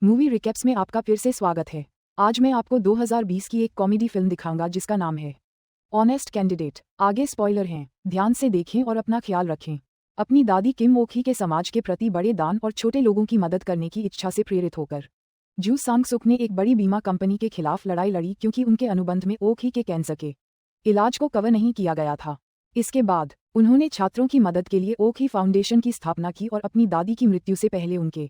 Movie recaps में आपका फिर से स्वागत है। आज मैं आपको 2020 की एक कॉमेडी फिल्म दिखाऊंगा जिसका नाम है ऑनेस्ट कैंडिडेट। आगे स्पॉइलर हैं, ध्यान से देखें और अपना ख्याल रखें। अपनी दादी किम ओक ही के समाज के प्रति बड़े दान और छोटे लोगों की मदद करने की इच्छा से प्रेरित होकर जू सांग सुक ने एक बड़ी बीमा कंपनी के खिलाफ लड़ाई लड़ी क्योंकि उनके अनुबंध में ओक ही के कैंसर के इलाज को कवर नहीं किया गया था। इसके बाद उन्होंने छात्रों की मदद के लिए ओक ही फाउंडेशन की स्थापना की और अपनी दादी की मृत्यु से पहले उनके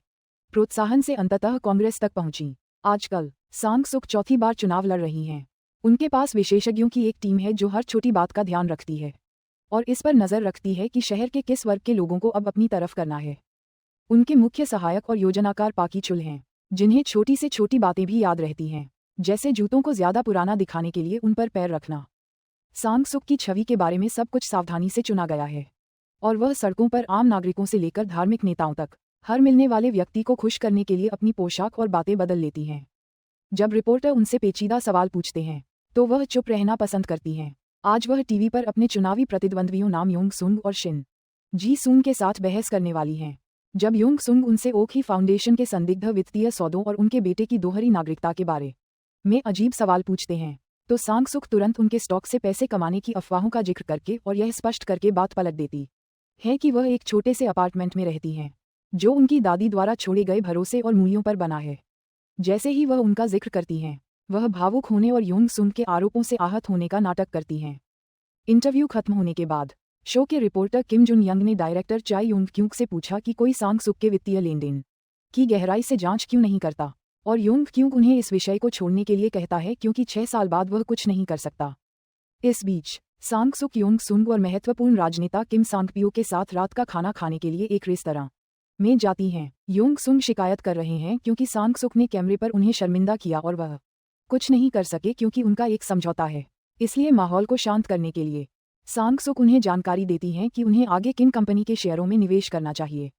प्रोत्साहन से अंततः कांग्रेस तक पहुंची। आजकल सांग सुक चौथी बार चुनाव लड़ रही हैं। उनके पास विशेषज्ञों की एक टीम है जो हर छोटी बात का ध्यान रखती है और इस पर नजर रखती है कि शहर के किस वर्ग के लोगों को अब अपनी तरफ करना है। उनके मुख्य सहायक और योजनाकार पाकी चुल हैं, जिन्हें छोटी से छोटी बातें भी याद रहती हैं, जैसे जूतों को ज्यादा पुराना दिखाने के लिए उन पर पैर रखना। सांग सुक की छवि के बारे में सब कुछ सावधानी से चुना गया है और वह सड़कों पर आम नागरिकों से लेकर धार्मिक नेताओं तक हर मिलने वाले व्यक्ति को खुश करने के लिए अपनी पोशाक और बातें बदल लेती हैं। जब रिपोर्टर उनसे पेचीदा सवाल पूछते हैं तो वह चुप रहना पसंद करती हैं। आज वह टीवी पर अपने चुनावी प्रतिद्वंद्वियों नाम योंग सुंग और शिन जी सून के साथ बहस करने वाली हैं। जब योंग सुंग उनसे ओक ही फाउंडेशन के संदिग्ध वित्तीय सौदों और उनके बेटे की दोहरी नागरिकता के बारे में अजीब सवाल पूछते हैं तो सांग सुक तुरंत उनके स्टॉक से पैसे कमाने की अफवाहों का जिक्र करके और यह स्पष्ट करके बात पलट देती है कि वह एक छोटे से अपार्टमेंट में रहती हैं जो उनकी दादी द्वारा छोड़े गए भरोसे और मूल्यों पर बना है। जैसे ही वह उनका जिक्र करती हैं, वह भावुक होने और योंग सुंग के आरोपों से आहत होने का नाटक करती हैं। इंटरव्यू खत्म होने के बाद शो के रिपोर्टर किम जुन यंग ने डायरेक्टर चाई योंग क्यूंग से पूछा कि कोई सांग सुक के वित्तीय लेन देन की गहराई से जांच क्यों नहीं करता, और योंग क्यूंग उन्हें इस विषय को छोड़ने के लिए कहता है क्योंकि 6 साल बाद वह कुछ नहीं कर सकता। इस बीच सांग सुक योंग सुंग और महत्वपूर्ण राजनेता किम सांग पियो के साथ रात का खाना खाने के लिए एक रेस्तरां में जाती हैं। योंग सुंग शिकायत कर रहे हैं क्योंकि सांग सुक ने कैमरे पर उन्हें शर्मिंदा किया और वह कुछ नहीं कर सके क्योंकि उनका एक समझौता है। इसलिए माहौल को शांत करने के लिए सांग सुक उन्हें जानकारी देती हैं कि उन्हें आगे किन कंपनी के शेयरों में निवेश करना चाहिए।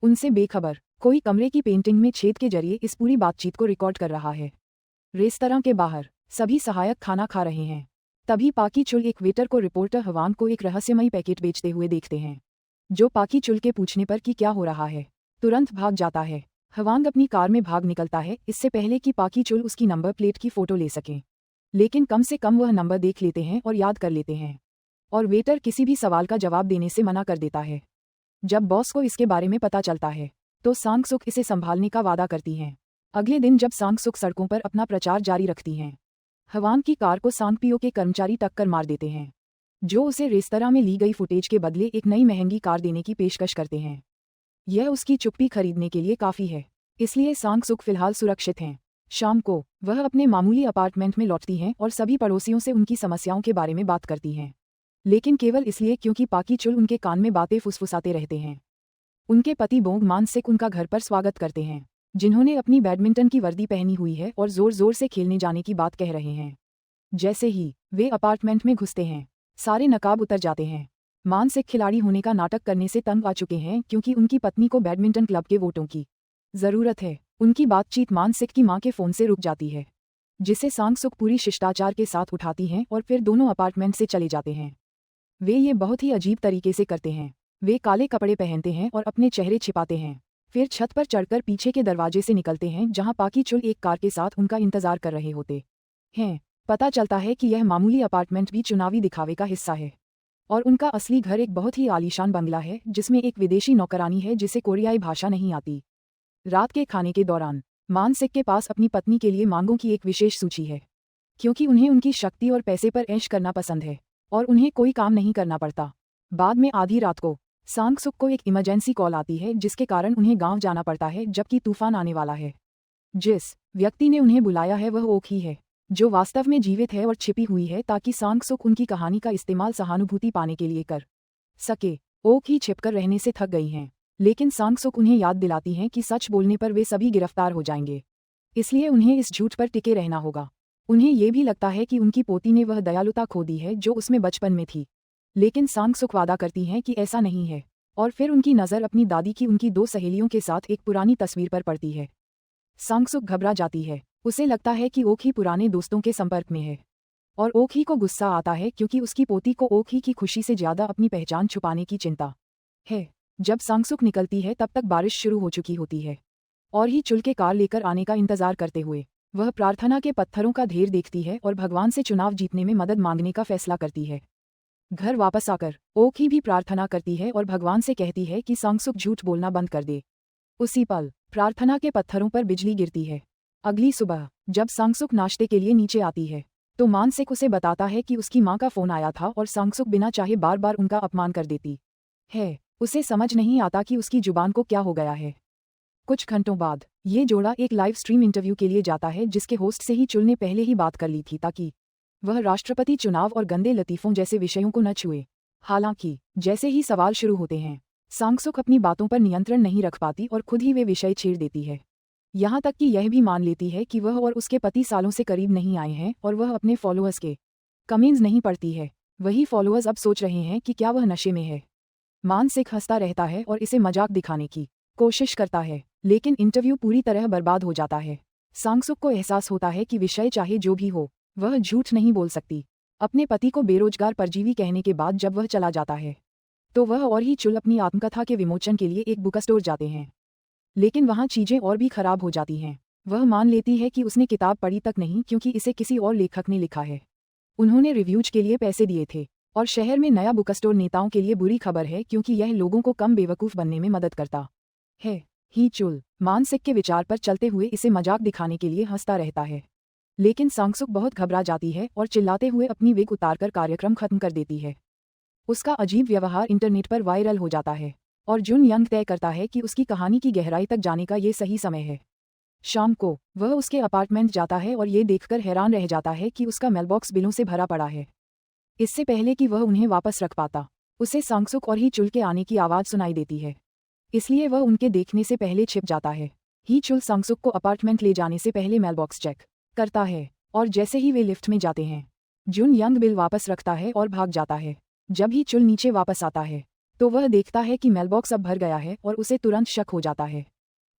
उनसे बेखबर कोई कमरे की पेंटिंग में छेद के जरिए इस पूरी बातचीत को रिकॉर्ड कर रहा है। रेस्तरां के बाहर सभी सहायक खाना खा रहे हैं। तभी पाकी चुल एक वेटर को रिपोर्टर हवांग को एक रहस्यमयी पैकेट बेचते हुए देखते हैं, जो पाकी चुल के पूछने पर कि क्या हो रहा है तुरंत भाग जाता है। हवांग अपनी कार में भाग निकलता है इससे पहले कि पाकी चुल उसकी नंबर प्लेट की फोटो ले सकें, लेकिन कम से कम वह नंबर देख लेते हैं और याद कर लेते हैं, और वेटर किसी भी सवाल का जवाब देने से मना कर देता है। जब बॉस को इसके बारे में पता चलता है तो सांग सुक इसे संभालने का वादा करती हैं। अगले दिन जब सांग सुक सड़कों पर अपना प्रचार जारी रखती हैं, हवांग की कार को सांग पियो के कर्मचारी टक्कर मार देते हैं, जो उसे रेस्तरां में ली गई फुटेज के बदले एक नई महंगी कार देने की पेशकश करते हैं। यह उसकी चुप्पी खरीदने के लिए काफी है, इसलिए सांग सुक फिलहाल सुरक्षित हैं। शाम को वह अपने मामूली अपार्टमेंट में लौटती हैं और सभी पड़ोसियों से उनकी समस्याओं के बारे में बात करती हैं, लेकिन केवल इसलिए क्योंकि पाकी चुल उनके कान में बातें फुसफुसाते रहते हैं। उनके पति बोंग मान सिक उनका घर पर स्वागत करते हैं, जिन्होंने अपनी बैडमिंटन की वर्दी पहनी हुई है और जोर जोर से खेलने जाने की बात कह रहे हैं। जैसे ही वे अपार्टमेंट में घुसते हैं, सारे नकाब उतर जाते हैं। मानसिक खिलाड़ी होने का नाटक करने से तंग आ चुके हैं क्योंकि उनकी पत्नी को बैडमिंटन क्लब के वोटों की जरूरत है। उनकी बातचीत मानसिक की मां के फोन से रुक जाती है, जिसे सांग सुक पूरी शिष्टाचार के साथ उठाती हैं और फिर दोनों अपार्टमेंट से चले जाते हैं। वे ये बहुत ही अजीब तरीके से करते हैं। वे काले कपड़े पहनते हैं और अपने चेहरे छिपाते हैं, फिर छत पर चढ़कर पीछे के दरवाजे से निकलते हैं जहां पाकी चुल एक कार के साथ उनका इंतजार कर रहे होते हैं। पता चलता है कि यह मामूली अपार्टमेंट भी चुनावी दिखावे का हिस्सा है और उनका असली घर एक बहुत ही आलीशान बंगला है जिसमें एक विदेशी नौकरानी है जिसे कोरियाई भाषा नहीं आती। रात के खाने के दौरान मानसिक के पास अपनी पत्नी के लिए मांगों की एक विशेष सूची है, क्योंकि उन्हें उनकी शक्ति और पैसे पर ऐश करना पसंद है और उन्हें कोई काम नहीं करना पड़ता। बाद में आधी रात को सांग सुक को एक इमरजेंसी कॉल आती है जिसके कारण उन्हें गांव जाना पड़ता है जबकि तूफान आने वाला है। जिस व्यक्ति ने उन्हें बुलाया है वह ओक ही है, जो वास्तव में जीवित है और छिपी हुई है ताकि सांग सुक उनकी कहानी का इस्तेमाल सहानुभूति पाने के लिए कर सके। ओक ही छिपकर रहने से थक गई हैं, लेकिन सांग सुक उन्हें याद दिलाती हैं कि सच बोलने पर वे सभी गिरफ्तार हो जाएंगे, इसलिए उन्हें इस झूठ पर टिके रहना होगा। उन्हें ये भी लगता है कि उनकी पोती ने वह दयालुता खो दी है जो उसमें बचपन में थी, लेकिन सांग सुक वादा करती हैं कि ऐसा नहीं है, और फिर उनकी नज़र अपनी दादी की उनकी 2 सहेलियों के साथ एक पुरानी तस्वीर पर पड़ती है। सांग सुक घबरा जाती है, उसे लगता है कि ओक ही पुराने दोस्तों के संपर्क में है, और ओक ही को गुस्सा आता है क्योंकि उसकी पोती को ओक ही की खुशी से ज्यादा अपनी पहचान छुपाने की चिंता है। जब सांग सुक निकलती है तब तक बारिश शुरू हो चुकी होती है और ही चुल के कार लेकर आने का इंतजार करते हुए वह प्रार्थना के पत्थरों का ढेर देखती है और भगवान से चुनाव जीतने में मदद मांगने का फैसला करती है। घर वापस आकर ओक ही भी प्रार्थना करती है और भगवान से कहती है कि सांगसुक झूठ बोलना बंद कर दे। उसी पल प्रार्थना के पत्थरों पर बिजली गिरती है। अगली सुबह जब सांगसुक नाश्ते के लिए नीचे आती है तो मानसिक उसे बताता है कि उसकी माँ का फोन आया था और सांगसुक बिना चाहे बार बार उनका अपमान कर देती है। उसे समझ नहीं आता कि उसकी जुबान को क्या हो गया है। कुछ घंटों बाद ये जोड़ा एक लाइव स्ट्रीम इंटरव्यू के लिए जाता है जिसके होस्ट से ही चुल ने पहले ही बात कर ली थी ताकि वह राष्ट्रपति चुनाव और गंदे लतीफों जैसे विषयों को न छुए। हालांकि जैसे ही सवाल शुरू होते हैं सांगसुक अपनी बातों पर नियंत्रण नहीं रख पाती और खुद ही वे विषय छेड़ देती है। यहाँ तक कि यह भी मान लेती है कि वह और उसके पति सालों से करीब नहीं आए हैं और वह अपने फॉलोअर्स के कमेंट्स नहीं पढ़ती है। वही फॉलोअर्स अब सोच रहे हैं कि क्या वह नशे में है। मानसिक हंसता रहता है और इसे मजाक दिखाने की कोशिश करता है, लेकिन इंटरव्यू पूरी तरह बर्बाद हो जाता है। सांगसुक को एहसास होता है कि विषय चाहे जो भी हो वह झूठ नहीं बोल सकती। अपने पति को बेरोजगार परजीवी कहने के बाद जब वह चला जाता है तो वह और ही चुल अपनी आत्मकथा के विमोचन के लिए एक बुक स्टोर जाते हैं, लेकिन वहाँ चीजें और भी खराब हो जाती हैं। वह मान लेती है कि उसने किताब पढ़ी तक नहीं क्योंकि इसे किसी और लेखक ने लिखा है। उन्होंने रिव्यूज के लिए पैसे दिए थे और शहर में नया बुक स्टोर नेताओं के लिए बुरी खबर है क्योंकि यह लोगों को कम बेवकूफ़ बनने में मदद करता है। ही चुल मानसिक के विचार पर चलते हुए इसे मजाक दिखाने के लिए हंसता रहता है, लेकिन सांगसुक बहुत घबरा जाती है और चिल्लाते हुए अपनी विग उतारकर कार्यक्रम खत्म कर देती है। उसका अजीब व्यवहार इंटरनेट पर वायरल हो जाता है और जुन यंग तय करता है कि उसकी कहानी की गहराई तक जाने का ये सही समय है। शाम को वह उसके अपार्टमेंट जाता है और ये देखकर हैरान रह जाता है कि उसका मेलबॉक्स बिलों से भरा पड़ा है। इससे पहले कि वह उन्हें वापस रख पाता उसे सांगसुक और ही चुल के आने की आवाज़ सुनाई देती है, इसलिए वह उनके देखने से पहले छिप जाता है। ही चुल सांगसुक को अपार्टमेंट ले जाने से पहले मेलबॉक्स चेक करता है और जैसे ही वे लिफ्ट में जाते हैं जुन यंग बिल वापस रखता है और भाग जाता है। जब ही चुल नीचे वापस आता है तो वह देखता है कि मेलबॉक्स अब भर गया है और उसे तुरंत शक हो जाता है,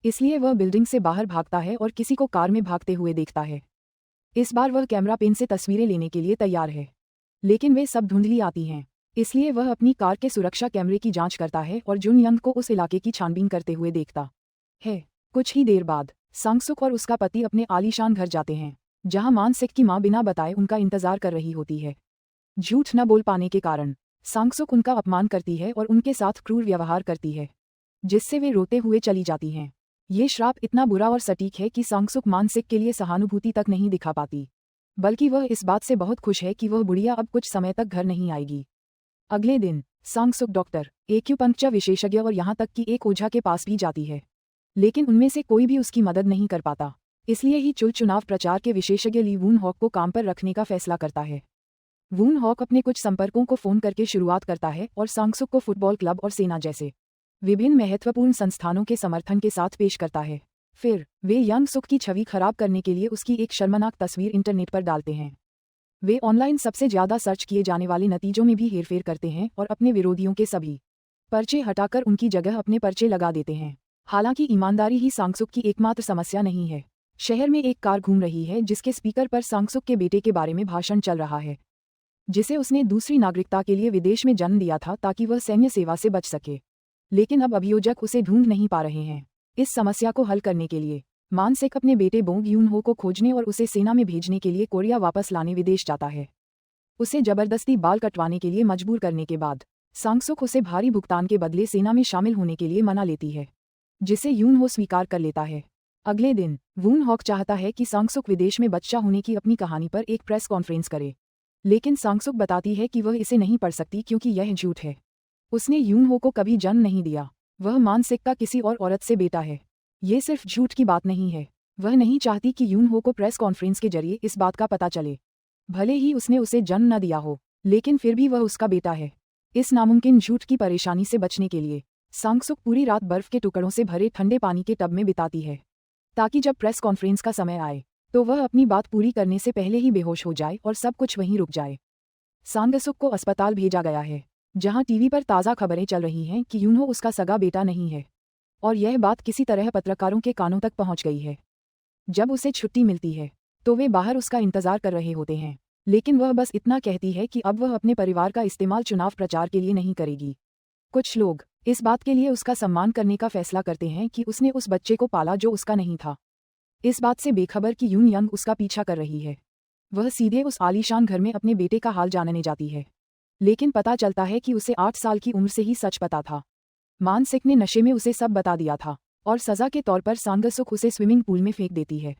इसलिए वह बिल्डिंग से बाहर भागता है और किसी को कार में भागते हुए देखता है। इस बार वह कैमरा पेन से तस्वीरें लेने के लिए तैयार है, लेकिन वे सब धुंधली आती हैं, इसलिए वह अपनी कार के सुरक्षा कैमरे की जांच करता है और जुन यंग को उस इलाके की छानबीन करते हुए देखता है। कुछ ही देर बाद सांगसुक और उसका पति अपने आलीशान घर जाते हैं जहां मानसिक की मां बिना बताए उनका इंतजार कर रही होती है। झूठ न बोल पाने के कारण सांगसुक उनका अपमान करती है और उनके साथ क्रूर व्यवहार करती है, जिससे वे रोते हुए चली जाती हैं। ये श्राप इतना बुरा और सटीक है कि सांगसुक मानसिक के लिए सहानुभूति तक नहीं दिखा पाती, बल्कि वह इस बात से बहुत खुश है कि वह बुढ़िया अब कुछ समय तक घर नहीं आएगी। अगले दिन सांगसुक डॉक्टर, एक्यूपंक्चर विशेषज्ञ और यहाँ तक कि एक ओझा के पास भी जाती है, लेकिन उनमें से कोई भी उसकी मदद नहीं कर पाता। इसलिए ही चुल चुनाव प्रचार के विशेषज्ञ ली वून हॉक को काम पर रखने का फैसला करता है। वून हॉक अपने कुछ संपर्कों को फोन करके शुरुआत करता है और सांगसुक को फुटबॉल क्लब और सेना जैसे विभिन्न महत्वपूर्ण संस्थानों के समर्थन के साथ पेश करता है। फिर वे यंग सुक की छवि खराब करने के लिए उसकी एक शर्मनाक तस्वीर इंटरनेट पर डालते हैं। वे ऑनलाइन सबसे ज्यादा सर्च किए जाने वाले नतीजों में भी हेरफेर करते हैं और अपने विरोधियों के सभी पर्चे हटाकर उनकी जगह अपने पर्चे लगा देते हैं। हालांकि ईमानदारी ही सांगसुक की एकमात्र समस्या नहीं है। शहर में एक कार घूम रही है जिसके स्पीकर पर सांगसुक के बेटे के बारे में भाषण चल रहा है, जिसे उसने दूसरी नागरिकता के लिए विदेश में जन्म दिया था ताकि वह सैन्य सेवा से बच सके, लेकिन अब अभियोजक उसे ढूंढ नहीं पा रहे हैं। इस समस्या को हल करने के लिए मानसिक अपने बेटे बोंग यून हो को खोजने और उसे सेना में भेजने के लिए कोरिया वापस लाने विदेश जाता है। उसे जबरदस्ती बाल कटवाने के लिए मजबूर करने के बाद सांगसुक उसे भारी भुगतान के बदले सेना में शामिल होने के लिए मना लेती है, जिसे यून हो स्वीकार कर लेता है। अगले दिन वून हॉक चाहता है कि सांगसुक विदेश में बच्चा होने की अपनी कहानी पर एक प्रेस कॉन्फ्रेंस करे, लेकिन सांगसुक बताती है कि वह इसे नहीं पढ़ सकती क्योंकि यह झूठ है। उसने यून हो को कभी जन्म नहीं दिया, वह मानसिक का किसी और औरत से बेटा है। ये सिर्फ झूठ की बात नहीं है, वह नहीं चाहती कि यून हो को प्रेस कॉन्फ्रेंस के जरिए इस बात का पता चले। भले ही उसने उसे जन्म न दिया हो, लेकिन फिर भी वह उसका बेटा है। इस नामुमकिन झूठ की परेशानी से बचने के लिए सांगसुक पूरी रात बर्फ के टुकड़ों से भरे ठंडे पानी के टब में बिताती है, ताकि जब प्रेस कॉन्फ्रेंस का समय आए तो वह अपनी बात पूरी करने से पहले ही बेहोश हो जाए और सब कुछ वहीं रुक जाए। सांगसुक को अस्पताल भेजा गया है, जहां टीवी पर ताज़ा खबरें चल रही हैं कि यूनहो उसका सगा बेटा नहीं है, और यह बात किसी तरह पत्रकारों के कानों तक पहुंच गई है। जब उसे छुट्टी मिलती है तो वे बाहर उसका इंतजार कर रहे होते हैं, लेकिन वह बस इतना कहती है कि अब वह अपने परिवार का इस्तेमाल चुनाव प्रचार के लिए नहीं करेगी। कुछ लोग इस बात के लिए उसका सम्मान करने का फैसला करते हैं कि उसने उस बच्चे को पाला जो उसका नहीं था। इस बात से बेखबर कि यून यंग उसका पीछा कर रही है, वह सीधे उस आलीशान घर में अपने बेटे का हाल जानने जाती है। लेकिन पता चलता है कि उसे 8 साल की उम्र से ही सच पता था। मान सिक ने नशे में उसे सब बता दिया था और सजा के तौर पर सांगसुक उसे स्विमिंग पूल में फेंक देती है।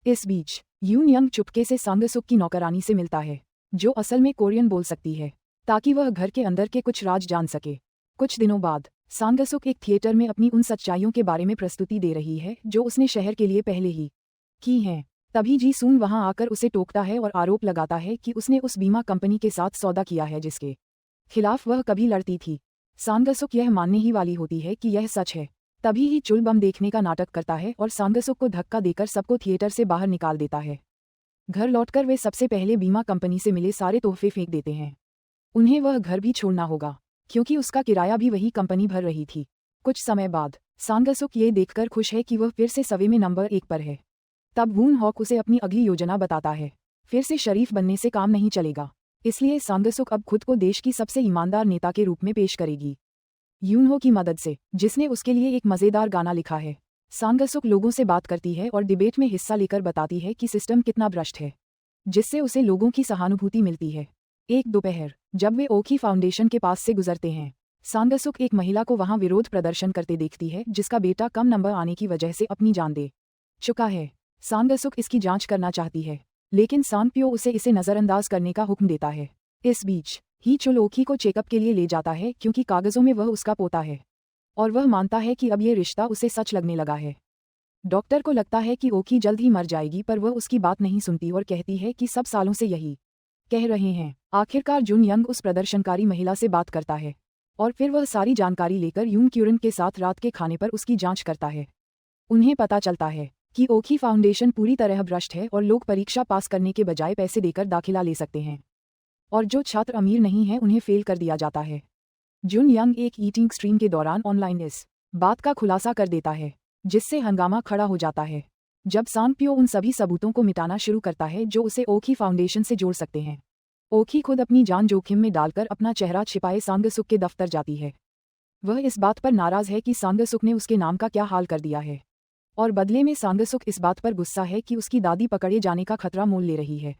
इस बीच यून यंग चुपके से सांगसुक की नौकरानी से मिलता है, जो असल में कोरियन बोल सकती है, ताकि वह घर के अंदर के कुछ राज जान सके। कुछ दिनों बाद सांगसुक एक थिएटर में अपनी उन सच्चाइयों के बारे में प्रस्तुति दे रही है जो उसने शहर के लिए पहले ही की हैं। तभी जी सून वहां आकर उसे टोकता है और आरोप लगाता है कि उसने उस बीमा कंपनी के साथ सौदा किया है जिसके खिलाफ वह कभी लड़ती थी। सांगसुक यह मानने ही वाली होती है कि यह सच है। तभी ही चुल बम देखने का नाटक करता है और सांगसुक को धक्का देकर सबको थिएटर से बाहर निकाल देता है। घर लौटकर वे सबसे पहले बीमा कंपनी से मिले सारे तोहफे फेंक देते हैं। उन्हें वह घर भी छोड़ना होगा क्योंकि उसका किराया भी वही कंपनी भर रही थी। कुछ समय बाद सांगसुक ये देखकर खुश है कि वह फिर से सवे में नंबर 1 पर है। तब वून हॉक उसे अपनी अगली योजना बताता है। फिर से शरीफ बनने से काम नहीं चलेगा, इसलिए सांगसुक अब खुद को देश की सबसे ईमानदार नेता के रूप में पेश करेगी, यूनहो की मदद से, जिसने उसके लिए एक मज़ेदार गाना लिखा है। सांगसुक लोगों से बात करती है और डिबेट में हिस्सा लेकर बताती है कि सिस्टम कितना भ्रष्ट है, जिससे उसे लोगों की सहानुभूति मिलती है। एक दोपहर जब वे ओखी फाउंडेशन के पास से गुजरते हैं, सांगसुक एक महिला को वहां विरोध प्रदर्शन करते देखती है जिसका बेटा कम नंबर आने की वजह से अपनी जान दे चुका है। सांगसुक इसकी जांच करना चाहती है, लेकिन सांगप्यो उसे इसे नज़रअंदाज करने का हुक्म देता है। इस बीच ही चुल ओखी को चेकअप के लिए ले जाता है क्योंकि कागजों में वह उसका पोता है और वह मानता है कि अब ये रिश्ता उसे सच लगने लगा है। डॉक्टर को लगता है कि ओखी जल्द ही मर जाएगी, पर वह उसकी बात नहीं सुनती और कहती है कि सब सालों से यही कह रहे हैं। आखिरकार जुन यंग उस प्रदर्शनकारी महिला से बात करता है और फिर वह सारी जानकारी लेकर यून क्यूरन के साथ रात के खाने पर उसकी जांच करता है। उन्हें पता चलता है कि ओखी फाउंडेशन पूरी तरह भ्रष्ट है और लोग परीक्षा पास करने के बजाय पैसे देकर दाखिला ले सकते हैं और जो छात्र अमीर नहीं हैं उन्हें फेल कर दिया जाता है। जुन यंग एक ईटिंग स्ट्रीम के दौरान ऑनलाइन इस बात का खुलासा कर देता है, जिससे हंगामा खड़ा हो जाता है। जब सांगप्यो उन सभी सबूतों को मिटाना शुरू करता है जो उसे ओखी फाउंडेशन से जोड़ सकते हैं, ओखी खुद अपनी जान जोखिम में डालकर अपना चेहरा छिपाए सांगसुक के दफ्तर जाती है। वह इस बात पर नाराज है कि सांगसुक ने उसके नाम का क्या हाल कर दिया है और बदले में सांगसुक इस बात पर गुस्सा है कि उसकी दादी पकड़े जाने का खतरा मोल ले रही है।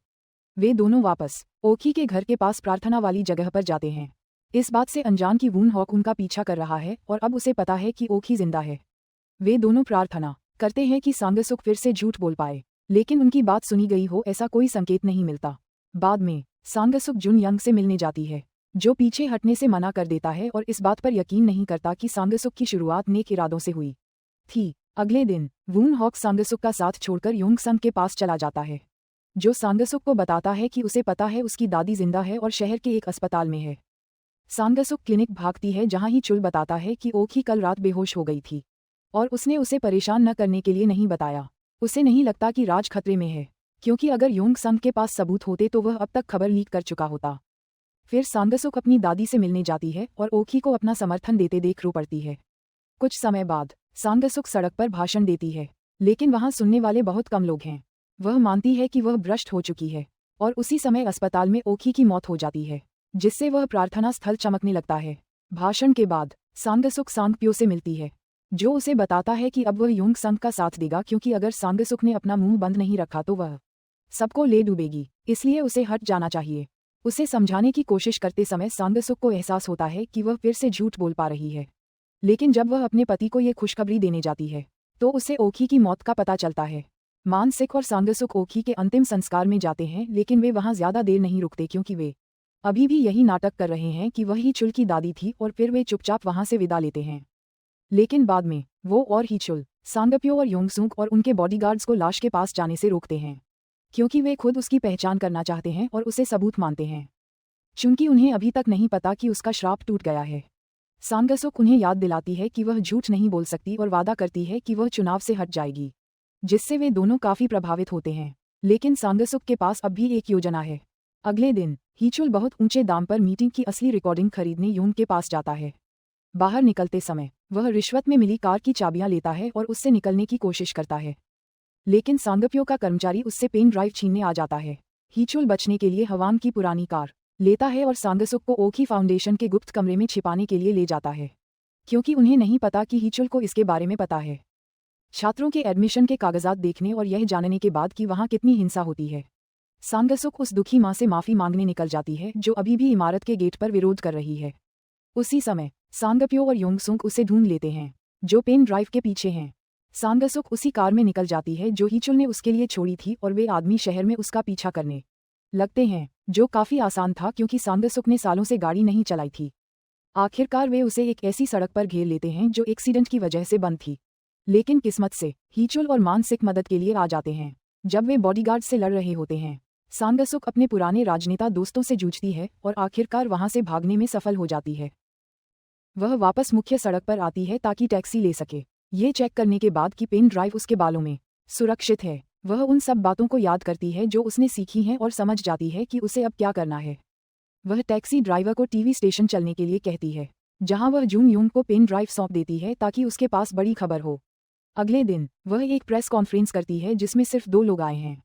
वे दोनों वापस ओखी के घर के पास प्रार्थना वाली जगह पर जाते हैं, इस बात से अनजान कि वून हॉक उनका पीछा कर रहा है और अब उसे पता है कि ओखी जिंदा है। वे दोनों प्रार्थना करते हैं कि सांगसुक फिर से झूठ बोल पाए, लेकिन उनकी बात सुनी गई हो ऐसा कोई संकेत नहीं मिलता। बाद में सांगसुक जुन यंग से मिलने जाती है, जो पीछे हटने से मना कर देता है और इस बात पर यकीन नहीं करता कि सांगसुक की शुरुआत नेक इरादों से हुई थी। अगले दिन वून हॉक सांगसुक का साथ छोड़कर योंग संग के पास चला जाता है, जो सांगसुक को बताता है कि उसे पता है उसकी दादी जिंदा है और शहर के एक अस्पताल में है। सांगसुक क्लिनिक भागती है जहां ही चुल बताता है कि ओखी कल रात बेहोश हो गई थी और उसने उसे परेशान न करने के लिए नहीं बताया। उसे नहीं लगता कि राज खतरे में है, क्योंकि अगर योंग संग के पास सबूत होते तो वह अब तक खबर लीक कर चुका होता। फिर सांगसुक अपनी दादी से मिलने जाती है और ओखी को अपना समर्थन देते देख रो पड़ती है। कुछ समय बाद सांगसुक सड़क पर भाषण देती है, लेकिन वहां सुनने वाले बहुत कम लोग हैं। वह मानती है कि वह भ्रष्ट हो चुकी है और उसी समय अस्पताल में ओखी की मौत हो जाती है, जिससे वह प्रार्थना स्थल चमकने लगता है। भाषण के बाद सांगसुक सांगप्यो से मिलती है, जो उसे बताता है कि अब वह योंग संग का साथ देगा, क्योंकि अगर सांगसुक ने अपना मुंह बंद नहीं रखा तो वह सबको ले डूबेगी, इसलिए उसे हट जाना चाहिए। उसे समझाने की कोशिश करते समय सांगसुक को एहसास होता है कि वह फिर से झूठ बोल पा रही है, लेकिन जब वह अपने पति को ये खुशखबरी देने जाती है तो उसे ओखी की मौत का पता चलता है। मान सिक और सांगसुक ओखी के अंतिम संस्कार में जाते हैं, लेकिन वे वहां ज्यादा देर नहीं रुकते क्योंकि वे अभी भी यही नाटक कर रहे हैं कि वही चुल की दादी थी और फिर वे चुपचाप वहां से विदा लेते हैं। लेकिन बाद में वो और ही चुल, सांगप्यो और योंगसूक और उनके बॉडीगार्ड्स को लाश के पास जाने से रोकते हैं, क्योंकि वे खुद उसकी पहचान करना चाहते हैं और उसे सबूत मानते हैं, चूंकि उन्हें अभी तक नहीं पता कि उसका श्राप टूट गया है। सांगसुक उन्हें याद दिलाती है कि वह झूठ नहीं बोल सकती और वादा करती है कि वह चुनाव से हट जाएगी, जिससे वे दोनों काफी प्रभावित होते हैं। लेकिन सांगसुक के पास अब भी एक योजना है। अगले दिन हीचुल बहुत ऊंचे दाम पर मीटिंग की असली रिकॉर्डिंग खरीदने योंग के पास जाता है। बाहर निकलते समय वह रिश्वत में मिली कार की चाबियां लेता है और उससे निकलने की कोशिश करता है, लेकिन सांगप्यो का कर्मचारी उससे पेन ड्राइव छीनने आ जाता है। हीचुल बचने के लिए हवाम की पुरानी कार लेता है और सांगसुक को ओखी फाउंडेशन के गुप्त कमरे में छिपाने के लिए ले जाता है। क्योंकि उन्हें नहीं पता कि हीचुल को इसके बारे में पता है। छात्रों के एडमिशन के कागजात देखने और यह जानने के बाद कि वहाँ कितनी हिंसा होती है, सांगसुक उस दुखी माँ से माफ़ी मांगने निकल जाती है जो अभी भी इमारत के गेट पर विरोध कर रही है। उसी समय सांगप्यो और योंगसुक उसे ढूंढ लेते हैं, जो पेन ड्राइव के पीछे हैं। सांगसुक उसी कार में निकल जाती है जो हीचुल ने उसके लिए छोड़ी थी और वे आदमी शहर में उसका पीछा करने लगते हैं, जो काफ़ी आसान था क्योंकि सांगसुक ने सालों से गाड़ी नहीं चलाई थी। आखिरकार वे उसे एक ऐसी सड़क पर घेर लेते हैं जो एक्सीडेंट की वजह से बंद थी, लेकिन किस्मत से हीचुल और मानसिक मदद के लिए आ जाते हैं। जब वे बॉडीगार्ड से लड़ रहे होते हैं, सांगसुक अपने पुराने राजनेता दोस्तों से जूझती है और आखिरकार वहां से भागने में सफल हो जाती है। वह वापस मुख्य सड़क पर आती है ताकि टैक्सी ले सके, ये चेक करने के बाद कि पेन ड्राइव उसके बालों में सुरक्षित है। वह उन सब बातों को याद करती है जो उसने सीखी हैं और समझ जाती है कि उसे अब क्या करना है। वह टैक्सी ड्राइवर को टीवी स्टेशन चलने के लिए कहती है, जहां वह जून यूंग को पेन ड्राइव सौंप देती है ताकि उसके पास बड़ी खबर हो। अगले दिन वह एक प्रेस कॉन्फ्रेंस करती है जिसमें सिर्फ 2 लोग आए हैं,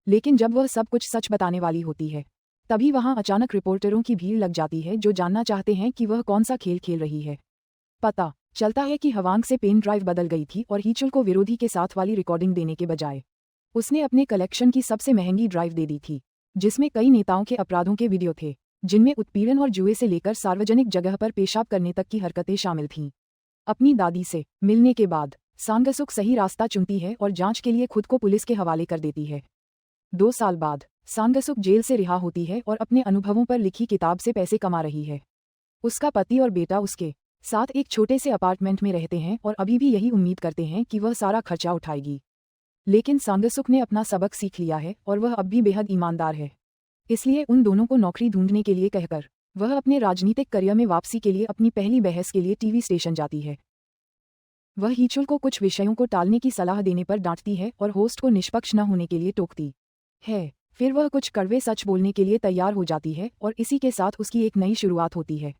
लेकिन जब वह सब कुछ सच बताने वाली होती है, तभी वहां अचानक रिपोर्टरों की भीड़ लग जाती है जो जानना चाहते हैं कि वह कौन सा खेल खेल रही है। पता चलता है कि हवांग से पेन ड्राइव बदल गई थी और हीचुल को विरोधी के साथ वाली रिकॉर्डिंग देने के बजाय उसने अपने कलेक्शन की सबसे महंगी ड्राइव दे दी थी, जिसमें कई नेताओं के अपराधों के वीडियो थे, जिनमें उत्पीड़न और जुए से लेकर सार्वजनिक जगह पर पेशाब करने तक की हरकतें शामिल थीं। अपनी दादी से मिलने के बाद सांगसुक सही रास्ता चुनती है और जांच के लिए खुद को पुलिस के हवाले कर देती है। 2 साल बाद सांगसुक जेल से रिहा होती है और अपने अनुभवों पर लिखी किताब से पैसे कमा रही है। उसका पति और बेटा उसके साथ एक छोटे से अपार्टमेंट में रहते हैं और अभी भी यही उम्मीद करते हैं कि वह सारा खर्चा उठाएगी। लेकिन सांगसुक ने अपना सबक सीख लिया है और वह अब भी बेहद ईमानदार है, इसलिए उन दोनों को नौकरी ढूंढने के लिए कहकर वह अपने राजनीतिक करियर में वापसी के लिए अपनी पहली बहस के लिए टीवी स्टेशन जाती है। वह हीचुल को कुछ विषयों को टालने की सलाह देने पर डांटती है और होस्ट को निष्पक्ष न होने के लिए टोकती है। फिर वह कुछ कड़वे सच बोलने के लिए तैयार हो जाती है और इसी के साथ उसकी एक नई शुरुआत होती है।